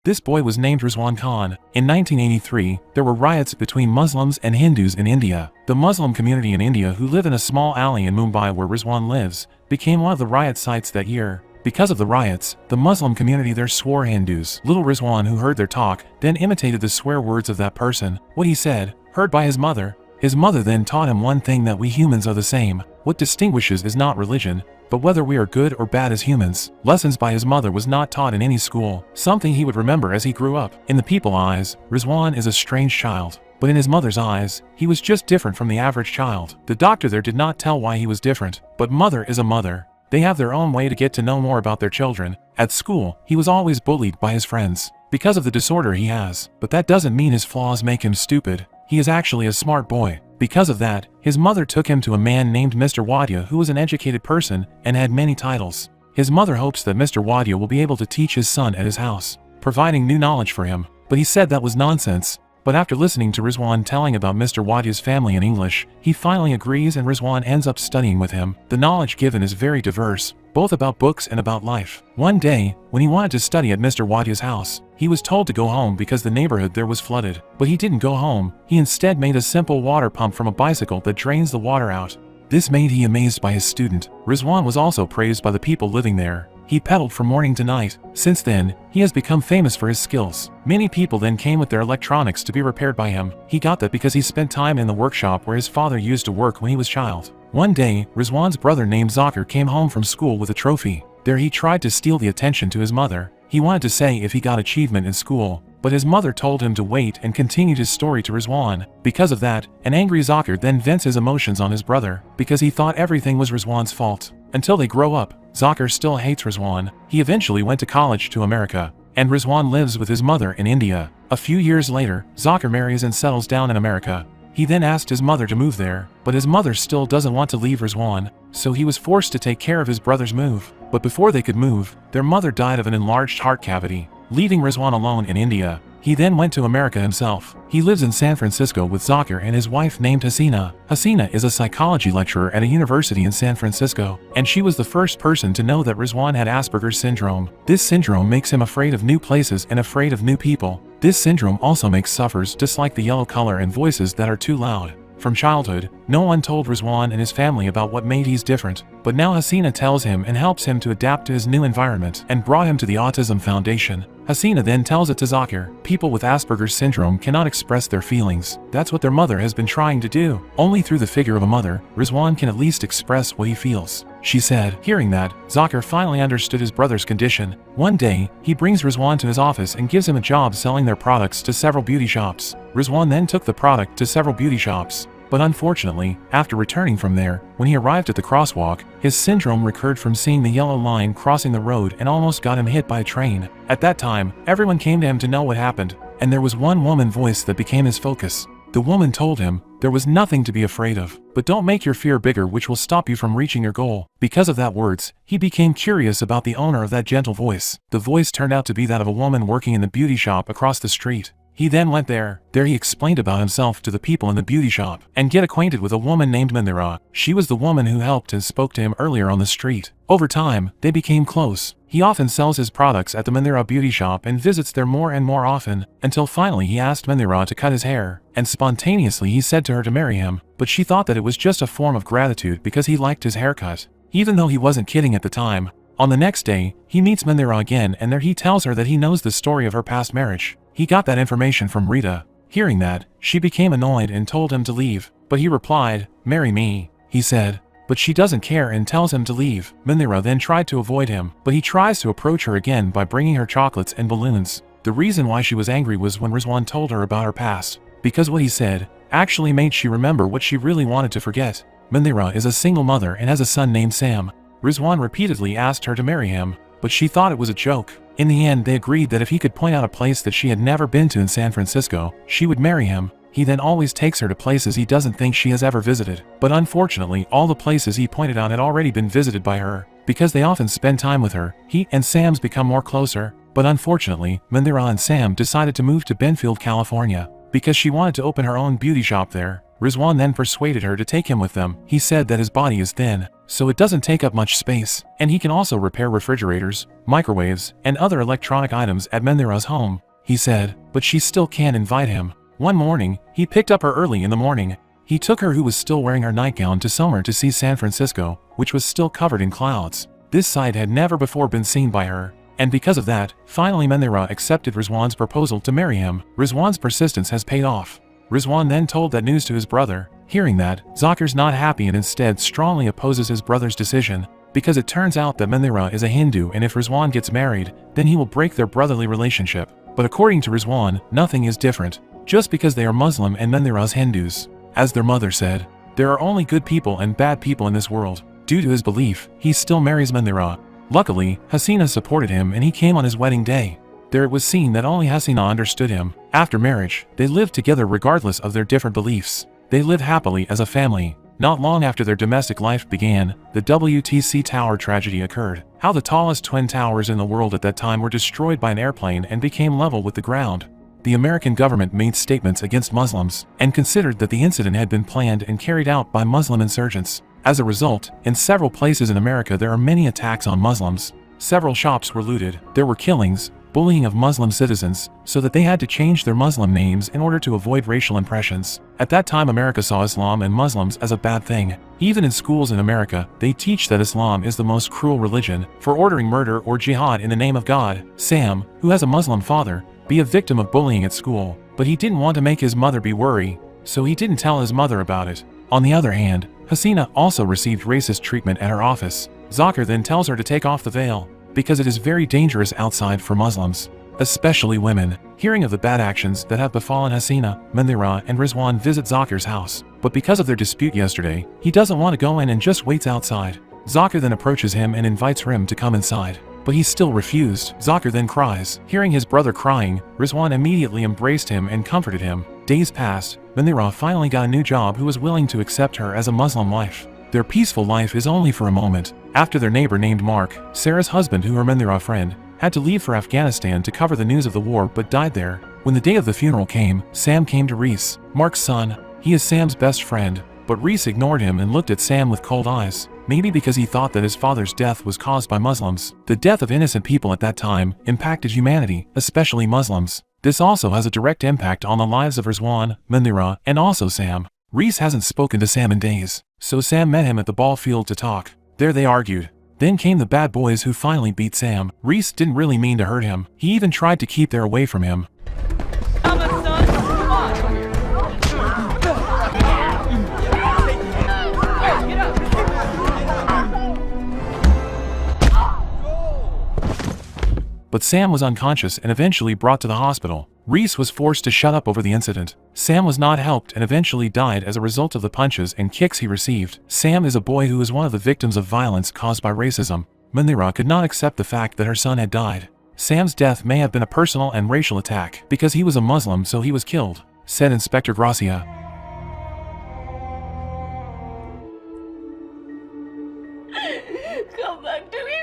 This boy was named Rizwan Khan. In 1983, there were riots between Muslims and Hindus in India. The Muslim community in India, who live in a small alley in Mumbai where Rizwan lives, became one of the riot sites that year. Because of the riots, the Muslim community there swore Hindus. Little Rizwan, who heard their talk, then imitated the swear words of that person. What he said, heard by his mother. His mother then taught him one thing, that we humans are the same. What distinguishes is not religion, but whether we are good or bad as humans. Lessons by his mother was not taught in any school, something he would remember as he grew up. In the people's eyes, Rizwan is a strange child. But in his mother's eyes, he was just different from the average child. The doctor there did not tell why he was different, but mother is a mother. They have their own way to get to know more about their children. At school, he was always bullied by his friends because of the disorder he has. But that doesn't mean his flaws make him stupid. He is actually a smart boy. Because of that, his mother took him to a man named Mr. Wadia, who was an educated person and had many titles. His mother hopes that Mr. Wadia will be able to teach his son at his house, providing new knowledge for him. But he said that was nonsense. But after listening to Rizwan telling about Mr. Wadia's family in English, he finally agrees and Rizwan ends up studying with him. The knowledge given is very diverse, both about books and about life. One day, when he wanted to study at Mr. Wadia's house, he was told to go home because the neighborhood there was flooded. But he didn't go home. He instead made a simple water pump from a bicycle that drains the water out. This made him amazed by his student. Rizwan was also praised by the people living there. He pedaled from morning to night. Since then, he has become famous for his skills. Many people then came with their electronics to be repaired by him. He got that because he spent time in the workshop where his father used to work when he was a child. One day, Rizwan's brother named Zakir came home from school with a trophy. There he tried to steal the attention to his mother. He wanted to say if he got achievement in school, but his mother told him to wait and continued his story to Rizwan. Because of that, an angry Zakir then vents his emotions on his brother, because he thought everything was Rizwan's fault. Until they grow up, Zakir still hates Rizwan. He eventually went to college to America, and Rizwan lives with his mother in India. A few years later, Zakir marries and settles down in America. He then asked his mother to move there, but his mother still doesn't want to leave Rizwan, so he was forced to take care of his brother's move. But before they could move, their mother died of an enlarged heart cavity, leaving Rizwan alone in India. He then went to America himself. He lives in San Francisco with Zakir and his wife named Hasina. Hasina is a psychology lecturer at a university in San Francisco, and she was the first person to know that Rizwan had Asperger's syndrome. This syndrome makes him afraid of new places and afraid of new people. This syndrome also makes sufferers dislike the yellow color and voices that are too loud. From childhood, no one told Rizwan and his family about what made he's different, but now Hasina tells him and helps him to adapt to his new environment and brought him to the Autism Foundation. Hasina then tells it to Zakir. People with Asperger's syndrome cannot express their feelings. That's what their mother has been trying to do. Only through the figure of a mother, Rizwan can at least express what he feels, she said. Hearing that, Zakir finally understood his brother's condition. One day, he brings Rizwan to his office and gives him a job selling their products to several beauty shops. Rizwan then took the product to several beauty shops. But unfortunately, after returning from there, when he arrived at the crosswalk, his syndrome recurred from seeing the yellow line crossing the road and almost got him hit by a train. At that time, everyone came to him to know what happened, and there was one woman voice that became his focus. The woman told him, there was nothing to be afraid of, but don't make your fear bigger, which will stop you from reaching your goal. Because of that words, he became curious about the owner of that gentle voice. The voice turned out to be that of a woman working in the beauty shop across the street. He then went there. There he explained about himself to the people in the beauty shop and get acquainted with a woman named Mandira. She was the woman who helped and spoke to him earlier on the street. Over time, they became close. He often sells his products at the Mandira beauty shop and visits there more and more often, until finally he asked Mandira to cut his hair, and spontaneously he said to her to marry him, but she thought that it was just a form of gratitude because he liked his haircut. Even though he wasn't kidding at the time. On the next day, he meets Mandira again and there he tells her that he knows the story of her past marriage. He got that information from Rita. Hearing that, she became annoyed and told him to leave, but he replied, marry me, he said. But she doesn't care and tells him to leave. Mandira then tried to avoid him, but he tries to approach her again by bringing her chocolates and balloons. The reason why she was angry was when Rizwan told her about her past, because what he said actually made she remember what she really wanted to forget. Mandira is a single mother and has a son named Sam. Rizwan repeatedly asked her to marry him, but she thought it was a joke. In the end, they agreed that if he could point out a place that she had never been to in San Francisco, she would marry him. He then always takes her to places he doesn't think she has ever visited. But unfortunately, all the places he pointed out had already been visited by her. Because they often spend time with her, he and Sam's become more closer. But unfortunately, Mandira and Sam decided to move to Benfield, California, because she wanted to open her own beauty shop there. Rizwan then persuaded her to take him with them. He said that his body is thin, so it doesn't take up much space, and he can also repair refrigerators, microwaves, and other electronic items at Mendira's home. He said, but she still can't invite him. One morning, he picked up her early in the morning. He took her, who was still wearing her nightgown, to somewhere to see San Francisco, which was still covered in clouds. This sight had never before been seen by her, and because of that, finally Mendira accepted Rizwan's proposal to marry him. Rizwan's persistence has paid off. Rizwan then told that news to his brother. Hearing that, Zakir's not happy and instead strongly opposes his brother's decision, because it turns out that Mendira is a Hindu, and if Rizwan gets married, then he will break their brotherly relationship. But according to Rizwan, nothing is different, just because they are Muslim and Mendira's Hindus. As their mother said, there are only good people and bad people in this world. Due to his belief, he still marries Mendira. Luckily, Hasina supported him and he came on his wedding day. There it was seen that only Hasina understood him. After marriage, they lived together regardless of their different beliefs. They lived happily as a family. Not long after their domestic life began, the WTC Tower tragedy occurred. How the tallest twin towers in the world at that time were destroyed by an airplane and became level with the ground. The American government made statements against Muslims and considered that the incident had been planned and carried out by Muslim insurgents. As a result, in several places in America there are many attacks on Muslims. Several shops were looted, there were killings, bullying of Muslim citizens, so that they had to change their Muslim names in order to avoid racial impressions. At that time America saw Islam and Muslims as a bad thing. Even in schools in America, they teach that Islam is the most cruel religion, for ordering murder or jihad in the name of God. Sam, who has a Muslim father, be a victim of bullying at school, but he didn't want to make his mother be worried, so he didn't tell his mother about it. On the other hand, Hasina also received racist treatment at her office. Zakir then tells her to take off the veil, because it is very dangerous outside for Muslims, especially women. Hearing of the bad actions that have befallen Hasina, Mendira and Rizwan visit Zakir's house, but because of their dispute yesterday, he doesn't want to go in and just waits outside. Zakir then approaches him and invites him to come inside, but he still refused. Zakir then cries. Hearing his brother crying, Rizwan immediately embraced him and comforted him. Days passed. Mendira finally got a new job who was willing to accept her as a Muslim wife. Their peaceful life is only for a moment. After their neighbor named Mark, Sarah's husband, who her Mendira friend, had to leave for Afghanistan to cover the news of the war but died there. When the day of the funeral came, Sam came to Reese, Mark's son. He is Sam's best friend, but Reese ignored him and looked at Sam with cold eyes, maybe because he thought that his father's death was caused by Muslims. The death of innocent people at that time impacted humanity, especially Muslims. This also has a direct impact on the lives of Rizwan, Mendira, and also Sam. Reese hasn't spoken to Sam in days, so Sam met him at the ball field to talk. There they argued. Then came the bad boys who finally beat Sam. Reese didn't really mean to hurt him. He even tried to keep their away from him. But Sam was unconscious and eventually brought to the hospital. Reese was forced to shut up over the incident. Sam was not helped and eventually died as a result of the punches and kicks he received. Sam is a boy who is one of the victims of violence caused by racism. Mendira could not accept the fact that her son had died. Sam's death may have been a personal and racial attack because he was a Muslim, so he was killed, said Inspector Gracia. Come back to me,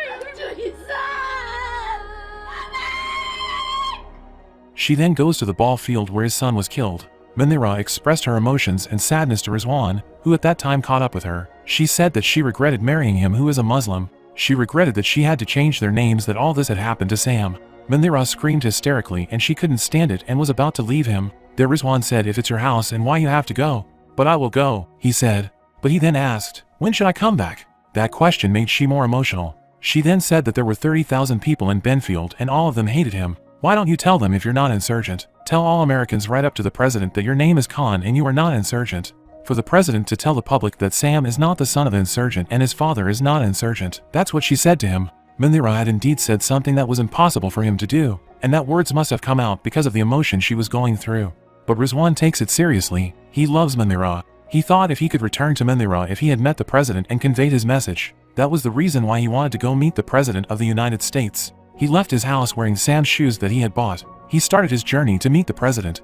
She then goes to the ball field where his son was killed. Mendira expressed her emotions and sadness to Rizwan, who at that time caught up with her. She said that she regretted marrying him, who is a Muslim. She regretted that she had to change their names, that all this had happened to Sam. Mendira screamed hysterically and she couldn't stand it and was about to leave him. There Rizwan said, "If it's your house and why you have to go?" "But I will go," he said. But he then asked, "When should I come back?" That question made she more emotional. She then said that there were 30,000 people in Benfield and all of them hated him. "Why don't you tell them if you're not insurgent? Tell all Americans right up to the president that your name is Khan and you are not insurgent." For the president to tell the public that Sam is not the son of an insurgent and his father is not insurgent. That's what she said to him. Mendira had indeed said something that was impossible for him to do, and that words must have come out because of the emotion she was going through. But Rizwan takes it seriously. He loves Mendira. He thought if he could return to Mendira if he had met the president and conveyed his message. That was the reason why he wanted to go meet the president of the United States. He left his house wearing Sam's shoes that he had bought. He started his journey to meet the president.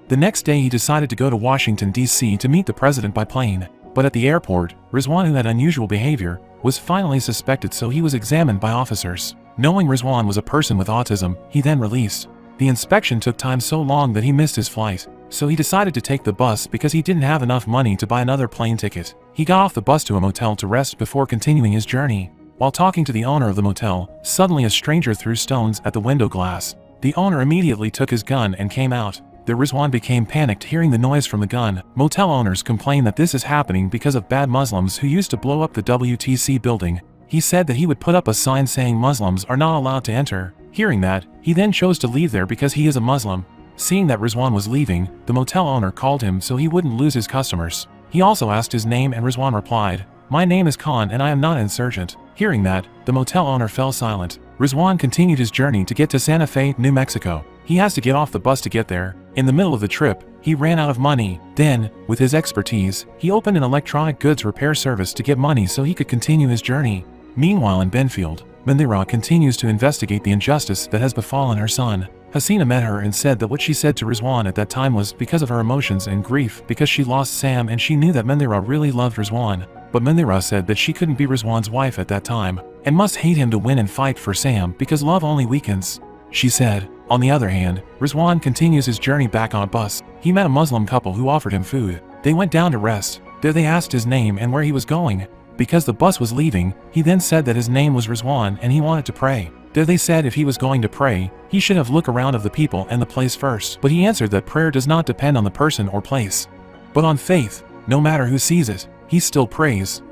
The next day he decided to go to Washington, D.C. to meet the president by plane. But at the airport, Rizwan, who had unusual behavior, was finally suspected, so he was examined by officers. Knowing Rizwan was a person with autism, he then released. The inspection took time so long that he missed his flight, so he decided to take the bus because he didn't have enough money to buy another plane ticket. He got off the bus to a motel to rest before continuing his journey. While talking to the owner of the motel, suddenly a stranger threw stones at the window glass. The owner immediately took his gun and came out. The Rizwan became panicked hearing the noise from the gun. Motel owners complain that this is happening because of bad Muslims who used to blow up the WTC building. He said that he would put up a sign saying Muslims are not allowed to enter. Hearing that, he then chose to leave there because he is a Muslim. Seeing that Rizwan was leaving, the motel owner called him so he wouldn't lose his customers. He also asked his name and Rizwan replied, "My name is Khan and I am not an insurgent." Hearing that, the motel owner fell silent. Rizwan continued his journey to get to Santa Fe, New Mexico. He has to get off the bus to get there. In the middle of the trip, he ran out of money. Then, with his expertise, he opened an electronic goods repair service to get money so he could continue his journey. Meanwhile in Benfield, Mandira continues to investigate the injustice that has befallen her son. Hasina met her and said that what she said to Rizwan at that time was because of her emotions and grief because she lost Sam and she knew that Mandira really loved Rizwan. But Mandira said that she couldn't be Rizwan's wife at that time, and must hate him to win and fight for Sam because love only weakens. She said. On the other hand, Rizwan continues his journey back on a bus. He met a Muslim couple who offered him food. They went down to rest. There they asked his name and where he was going. Because the bus was leaving, he then said that his name was Rizwan and he wanted to pray. There they said if he was going to pray, he should have looked around of the people and the place first. But he answered that prayer does not depend on the person or place, but on faith. No matter who sees it, he still prays.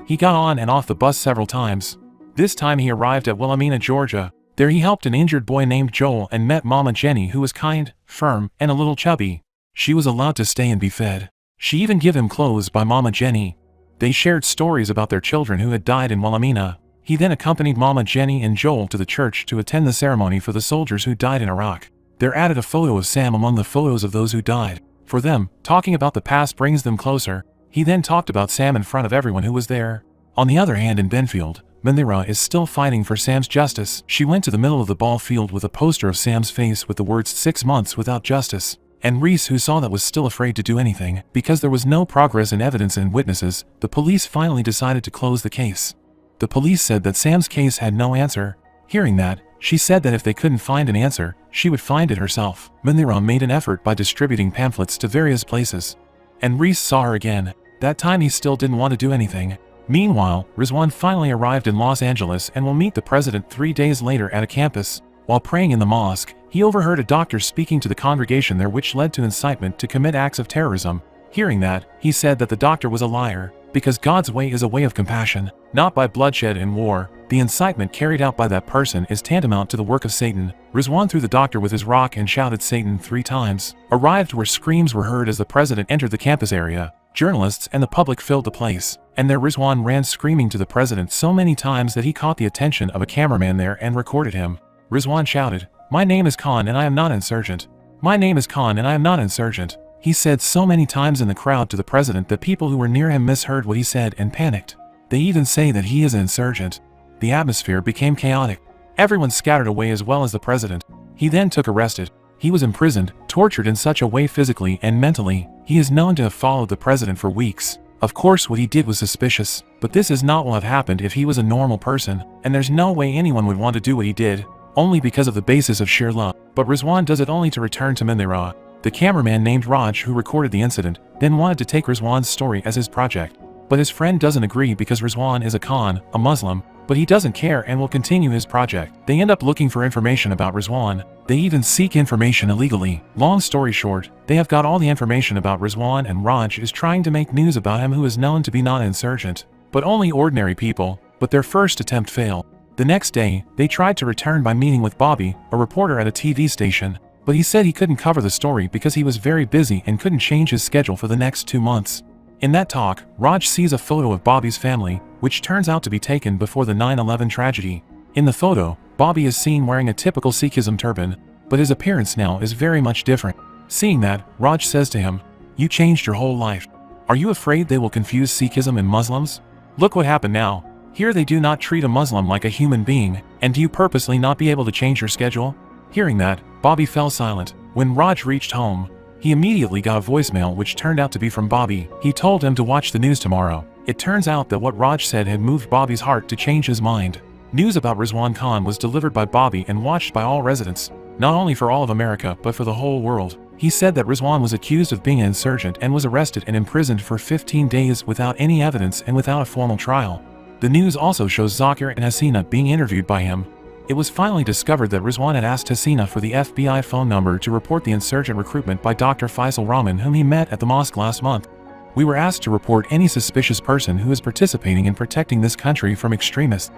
He got on and off the bus several times. This time he arrived at Wilhelmina, Georgia. There he helped an injured boy named Joel and met Mama Jenny, who was kind, firm, and a little chubby. She was allowed to stay and be fed. She even gave him clothes by Mama Jenny. They shared stories about their children who had died in Wilhelmina. He then accompanied Mama Jenny and Joel to the church to attend the ceremony for the soldiers who died in Iraq. There added a photo of Sam among the photos of those who died. For them, talking about the past brings them closer. He then talked about Sam in front of everyone who was there. On the other hand in Benfield, Mandira is still fighting for Sam's justice. She went to the middle of the ball field with a poster of Sam's face with the words 6 months without justice. And Reese, who saw that, was still afraid to do anything. Because there was no progress in evidence and witnesses, the police finally decided to close the case. The police said that Sam's case had no answer. Hearing that, she said that if they couldn't find an answer, she would find it herself. Mandira made an effort by distributing pamphlets to various places. And Reese saw her again. That time he still didn't want to do anything. Meanwhile, Rizwan finally arrived in Los Angeles and will meet the president 3 days later at a campus. While praying in the mosque, he overheard a doctor speaking to the congregation there, which led to incitement to commit acts of terrorism. Hearing that, he said that the doctor was a liar, because God's way is a way of compassion, not by bloodshed and war. The incitement carried out by that person is tantamount to the work of Satan. Rizwan threw the doctor with his rock and shouted Satan 3 times. Arrived where screams were heard as the president entered the campus area. Journalists and the public filled the place, and there Rizwan ran screaming to the president so many times that he caught the attention of a cameraman there and recorded him. Rizwan shouted, "My name is Khan and I am not insurgent. My name is Khan and I am not insurgent." He said so many times in the crowd to the president that people who were near him misheard what he said and panicked. They even say that he is an insurgent. The atmosphere became chaotic. Everyone scattered away as well as the president. He then took arrested. He was imprisoned, tortured in such a way physically and mentally. He is known to have followed the president for weeks. Of course what he did was suspicious, but this is not what have happened if he was a normal person, and there's no way anyone would want to do what he did, only because of the basis of sheer love. But Rizwan does it only to return to Mandira. The cameraman named Raj, who recorded the incident, then wanted to take Rizwan's story as his project. But his friend doesn't agree because Rizwan is a Khan, a Muslim, but he doesn't care and will continue his project. They end up looking for information about Rizwan. They even seek information illegally. Long story short, they have got all the information about Rizwan, and Raj is trying to make news about him, who is known to be not insurgent, but only ordinary people, but their first attempt failed. The next day, they tried to return by meeting with Bobby, a reporter at a TV station, but he said he couldn't cover the story because he was very busy and couldn't change his schedule for the next 2 months. In that talk, Raj sees a photo of Bobby's family, which turns out to be taken before the 9/11 tragedy. In the photo, Bobby is seen wearing a typical Sikhism turban, but his appearance now is very much different. Seeing that, Raj says to him, "You changed your whole life. Are you afraid they will confuse Sikhism and Muslims? Look what happened now. Here they do not treat a Muslim like a human being, and do you purposely not be able to change your schedule?" Hearing that, Bobby fell silent. When Raj reached home, he immediately got a voicemail which turned out to be from Bobby. He told him to watch the news tomorrow. It turns out that what Raj said had moved Bobby's heart to change his mind. News about Rizwan Khan was delivered by Bobby and watched by all residents, not only for all of America but for the whole world. He said that Rizwan was accused of being an insurgent and was arrested and imprisoned for 15 days without any evidence and without a formal trial. The news also shows Zakir and Hasina being interviewed by him. It was finally discovered that Rizwan had asked Hasina for the FBI phone number to report the insurgent recruitment by Dr. Faisal Rahman, whom he met at the mosque last month. We were asked to report any suspicious person who is participating in protecting this country from extremists.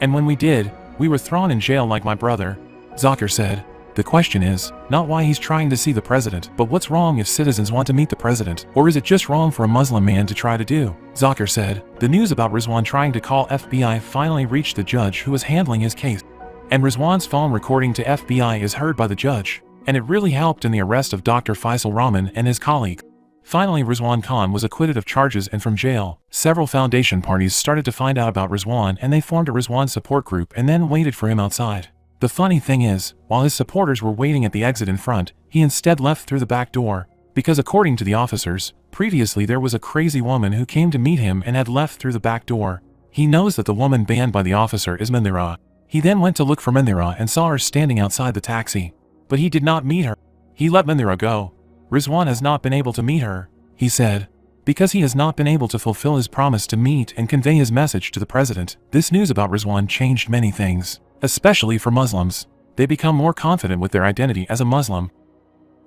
And when we did, we were thrown in jail like my brother, Zakir said. The question is, not why he's trying to see the president, but what's wrong if citizens want to meet the president, or is it just wrong for a Muslim man to try to do? Zakir said. The news about Rizwan trying to call FBI finally reached the judge who was handling his case. And Rizwan's phone recording to FBI is heard by the judge, and it really helped in the arrest of Dr. Faisal Rahman and his colleague. Finally, Rizwan Khan was acquitted of charges, and from jail, several foundation parties started to find out about Rizwan, and they formed a Rizwan support group and then waited for him outside. The funny thing is, while his supporters were waiting at the exit in front, he instead left through the back door, because according to the officers, previously there was a crazy woman who came to meet him and had left through the back door. He knows that the woman banned by the officer is Mandira. He then went to look for Mandira and saw her standing outside the taxi. But he did not meet her. He let Mandira go. Rizwan has not been able to meet her, he said, because he has not been able to fulfill his promise to meet and convey his message to the president. This news about Rizwan changed many things, especially for Muslims. They become more confident with their identity as a Muslim.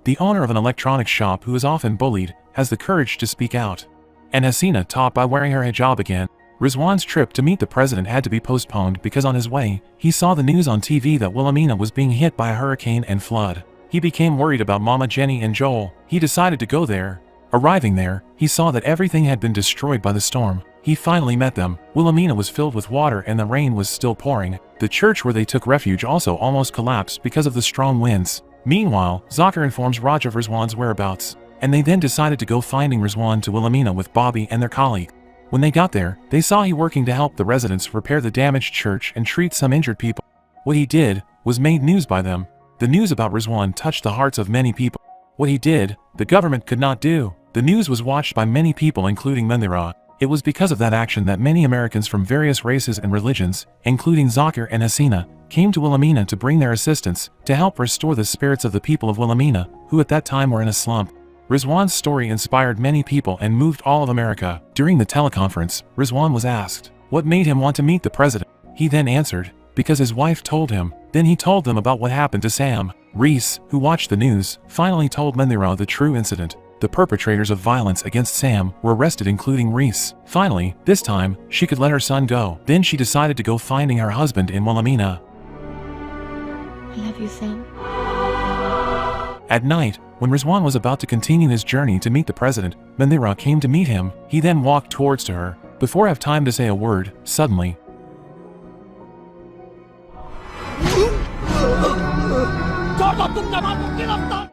The owner of an electronics shop, who is often bullied, has the courage to speak out. And Hasina taught by wearing her hijab again. Rizwan's trip to meet the president had to be postponed because on his way, he saw the news on TV that Wilhelmina was being hit by a hurricane and flood. He became worried about Mama Jenny and Joel. He decided to go there. Arriving there, he saw that everything had been destroyed by the storm. He finally met them. Wilhelmina was filled with water and the rain was still pouring. The church where they took refuge also almost collapsed because of the strong winds. Meanwhile, Zakir informs Raj of Rizwan's whereabouts, and they then decided to go finding Rizwan to Wilhelmina with Bobby and their colleague. When they got there, they saw he working to help the residents repair the damaged church and treat some injured people. What he did was made news by them. The news about Rizwan touched the hearts of many people. What he did, the government could not do. The news was watched by many people, including Mandira. It was because of that action that many Americans from various races and religions, including Zakir and Hasina, came to Wilhelmina to bring their assistance to help restore the spirits of the people of Wilhelmina, who at that time were in a slump. Rizwan's story inspired many people and moved all of America. During the teleconference, Rizwan was asked what made him want to meet the president. He then answered, because his wife told him. Then he told them about what happened to Sam. Reese, who watched the news, finally told Mandira the true incident. The perpetrators of violence against Sam were arrested, including Reese. Finally, this time, she could let her son go. Then she decided to go finding her husband in Wilhelmina. I love you, Sam. At night, when Rizwan was about to continue his journey to meet the president, Mandira came to meet him. He then walked towards to her. Before I have time to say a word, suddenly,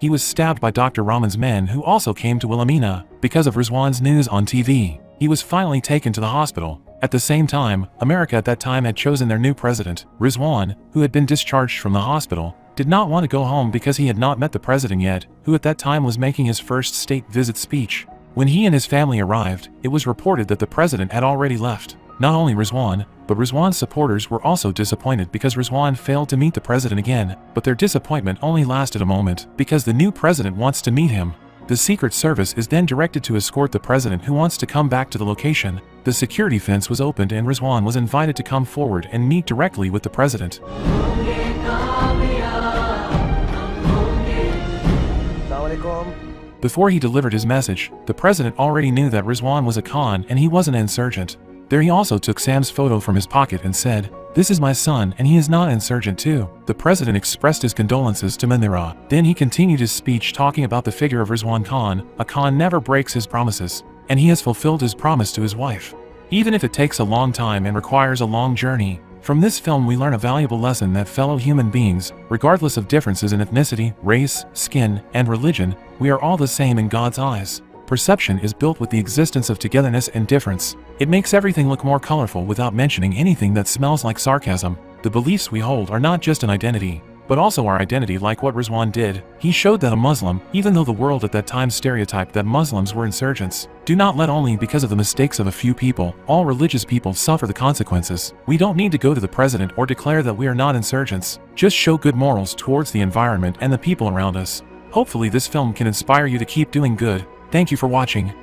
he was stabbed by Dr. Rahman's men, who also came to Wilhelmina because of Rizwan's news on TV. He was finally taken to the hospital. At the same time, America at that time had chosen their new president. Rizwan, who had been discharged from the hospital, did not want to go home because he had not met the president yet, who at that time was making his first state visit speech. When he and his family arrived, it was reported that the president had already left. Not only Rizwan, but Rizwan's supporters were also disappointed because Rizwan failed to meet the president again, but their disappointment only lasted a moment because the new president wants to meet him. The Secret Service is then directed to escort the president, who wants to come back to the location. The security fence was opened and Rizwan was invited to come forward and meet directly with the president. Before he delivered his message, the president already knew that Rizwan was a Khan and he was an insurgent. There he also took Sam's photo from his pocket and said, "This is my son and he is not an insurgent too." The president expressed his condolences to Mandira. Then he continued his speech talking about the figure of Rizwan Khan. A Khan never breaks his promises, and he has fulfilled his promise to his wife, even if it takes a long time and requires a long journey. From this film we learn a valuable lesson that fellow human beings, regardless of differences in ethnicity, race, skin, and religion, we are all the same in God's eyes. Perception is built with the existence of togetherness and difference. It makes everything look more colorful without mentioning anything that smells like sarcasm. The beliefs we hold are not just an identity, but also our identity, like what Rizwan did. He showed that a Muslim, even though the world at that time stereotyped that Muslims were insurgents, do not let only because of the mistakes of a few people, all religious people suffer the consequences. We don't need to go to the president or declare that we are not insurgents. Just show good morals towards the environment and the people around us. Hopefully this film can inspire you to keep doing good. Thank you for watching.